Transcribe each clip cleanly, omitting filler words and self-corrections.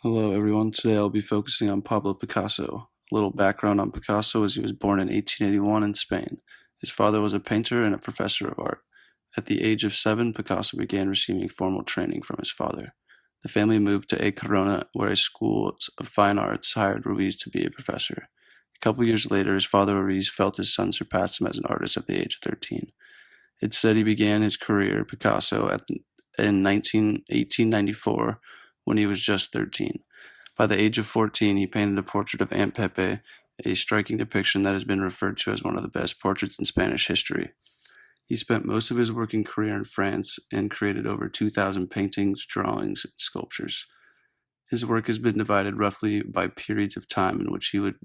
Hello, everyone. Today I'll be focusing on Pablo Picasso. A little background on Picasso is he was born in 1881 in Spain. His father was a painter and a professor of art. At the age of 7, Picasso began receiving formal training from his father. The family moved to A Corona, where a school of fine arts hired Ruiz to be a professor. A couple years later, his father Ruiz felt his son surpassed him as an artist at the age of 13. It's said he began his career, Picasso, in 1894 when he was just 13. By the age of 14, he painted a portrait of Aunt Pepe, a striking depiction that has been referred to as one of the best portraits in Spanish history. He spent most of his working career in France and created over 2,000 paintings, drawings, and sculptures. His work has been divided roughly by periods of time in which he would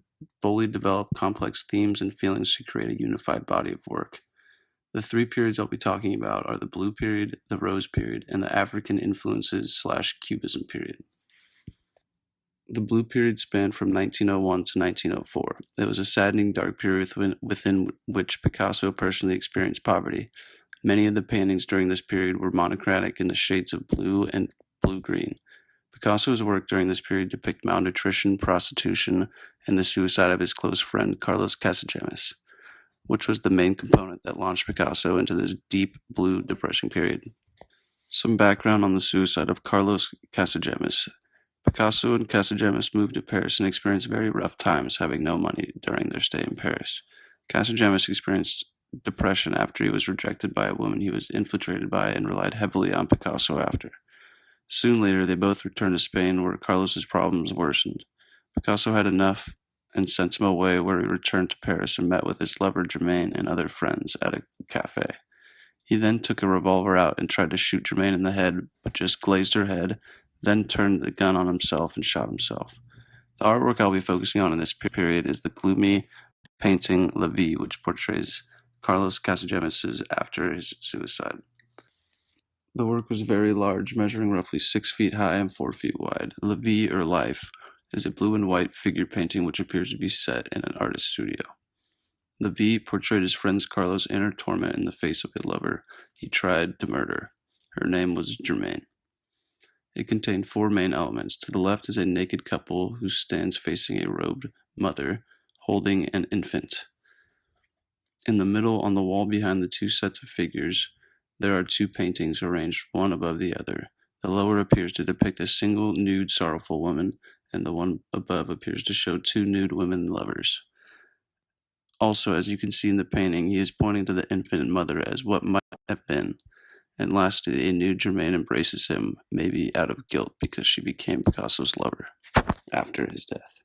fully develop complex themes and feelings to create a unified body of work. The three periods I'll be talking about are the Blue Period, the Rose Period, and the African Influences/Cubism period. The Blue Period spanned from 1901 to 1904. It was a saddening dark period within which Picasso personally experienced poverty. Many of the paintings during this period were monochromatic in the shades of blue and blue-green. Picasso's work during this period depict malnutrition, prostitution, and the suicide of his close friend Carlos Casagemas, which was the main component that launched Picasso into this deep blue depressing period. Some background on the suicide of Carlos Casagemas. Picasso and Casagemas moved to Paris and experienced very rough times, having no money during their stay in Paris. Casagemas experienced depression after he was rejected by a woman he was infiltrated by and relied heavily on Picasso after. Soon later, they both returned to Spain, where Carlos's problems worsened. Picasso had enough and sent him away, where he returned to Paris and met with his lover Germaine and other friends at a cafe. He then took a revolver out and tried to shoot Germaine in the head, but just glazed her head, then turned the gun on himself and shot himself. The artwork I'll be focusing on in this period is the gloomy painting La Vie, which portrays Carlos Casagemas after his suicide. The work was very large, measuring roughly 6 feet high and 4 feet wide. La Vie, or Life, is a blue and white figure painting which appears to be set in an artist's studio. La Vie portrayed his friend's Carlos' inner torment in the face of a lover he tried to murder. Her name was Germaine. It contained 4 main elements. To the left is a naked couple who stands facing a robed mother holding an infant. In the middle, on the wall behind the 2 sets of figures, there are 2 paintings arranged one above the other. The lower appears to depict a single nude sorrowful woman, and the one above appears to show 2 nude women lovers. Also, as you can see in the painting, he is pointing to the infant and mother as what might have been. And lastly, a nude Germaine embraces him, maybe out of guilt because she became Picasso's lover after his death.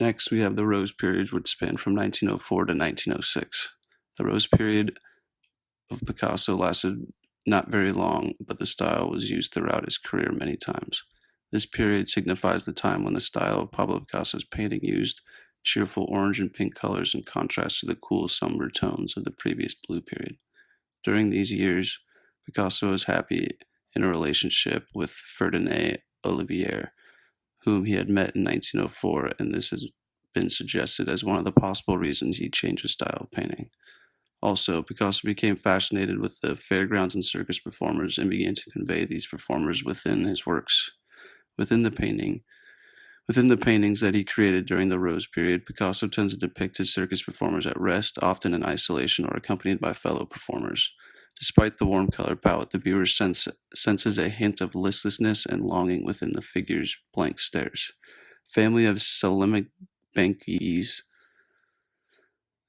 Next, we have the Rose Period, which spanned from 1904 to 1906. The Rose Period of Picasso lasted not very long, but the style was used throughout his career many times. This period signifies the time when the style of Pablo Picasso's painting used cheerful orange and pink colors in contrast to the cool, somber tones of the previous Blue Period. During these years, Picasso was happy in a relationship with Ferdinand Olivier, whom he had met in 1904, and this has been suggested as one of the possible reasons he changed his style of painting. Also, Picasso became fascinated with the fairgrounds and circus performers and began to convey these performers within his works. Within the paintings that he created during the Rose Period, Picasso tends to depict his circus performers at rest, often in isolation or accompanied by fellow performers. Despite the warm color palette, the viewer senses a hint of listlessness and longing within the figure's blank stares. Family of Selimic Banquise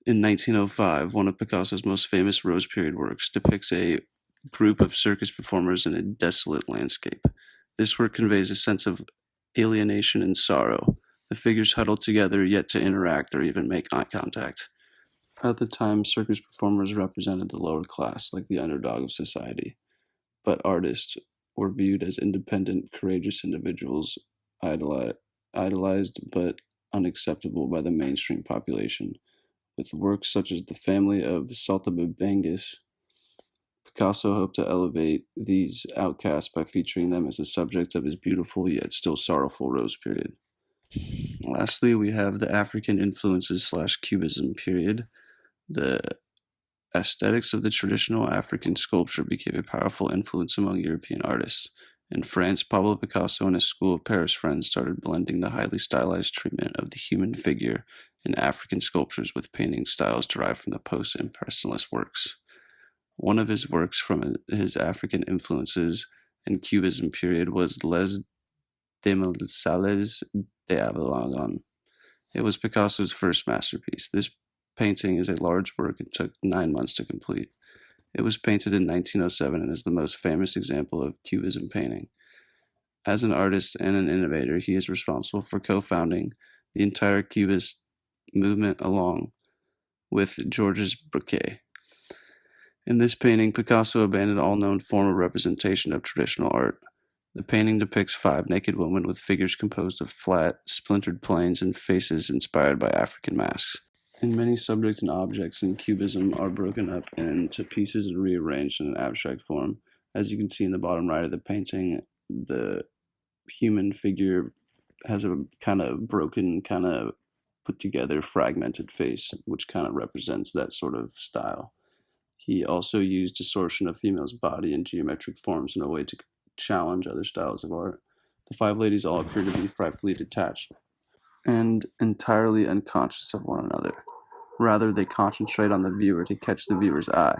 in 1905, one of Picasso's most famous Rose Period works, depicts a group of circus performers in a desolate landscape. This work conveys a sense of alienation and sorrow. The figures huddle together yet to interact or even make eye contact. At the time, circus performers represented the lower class, like the underdog of society, but artists were viewed as independent, courageous individuals, idolized but unacceptable by the mainstream population. With works such as The Family of Saltimbanquis, Picasso hoped to elevate these outcasts by featuring them as the subject of his beautiful yet still sorrowful Rose Period. Lastly, we have the African Influences/Cubism period. The aesthetics of the traditional African sculpture became a powerful influence among European artists. In France, Pablo Picasso and his school of Paris friends started blending the highly stylized treatment of the human figure in African sculptures with painting styles derived from the post-impressionist works. One of his works from his African influences and Cubism period was Les Demoiselles d'Avignon. It was Picasso's first masterpiece. This painting is a large work and took 9 months to complete. It was painted in 1907 and is the most famous example of Cubism painting. As an artist and an innovator, he is responsible for co-founding the entire Cubist movement along with Georges Braque. In this painting, Picasso abandoned all known form or representation of traditional art. The painting depicts 5 naked women with figures composed of flat, splintered planes and faces inspired by African masks. And many subjects and objects in Cubism are broken up into pieces and rearranged in an abstract form. As you can see in the bottom right of the painting, the human figure has a kind of broken, kind of put together, fragmented face, which kind of represents that sort of style. He also used distortion of female's body in geometric forms in a way to challenge other styles of art. The 5 ladies all appear to be frightfully detached and entirely unconscious of one another. Rather, they concentrate on the viewer to catch the viewer's eye.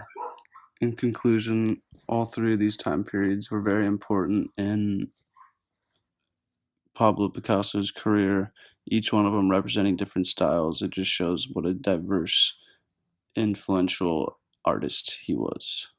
In conclusion, all 3 of these time periods were very important in Pablo Picasso's career, each one of them representing different styles. It just shows what a diverse, influential artist he was.